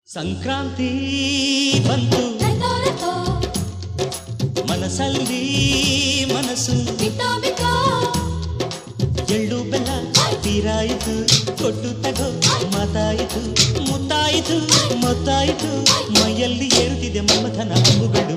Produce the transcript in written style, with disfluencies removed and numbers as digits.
ಸಂಕ್ರಾಂತಿ ಬಂತು ಮನಸ್ಸಲ್ಲಿ ಮನಸ್ಸು ಎಳ್ಳು ಬೆಲ್ಲ ತೀರಾಯಿತು ಕೊಟ್ಟು ತಗೋ ಮಾತಾಯಿತು ಮುತ್ತಾಯಿತು ಮೊತ್ತಾಯಿತು ಮೈಯಲ್ಲಿ ಏರುತ್ತಿದೆ ಮಮಥನ ಹಬ್ಬುಗಳು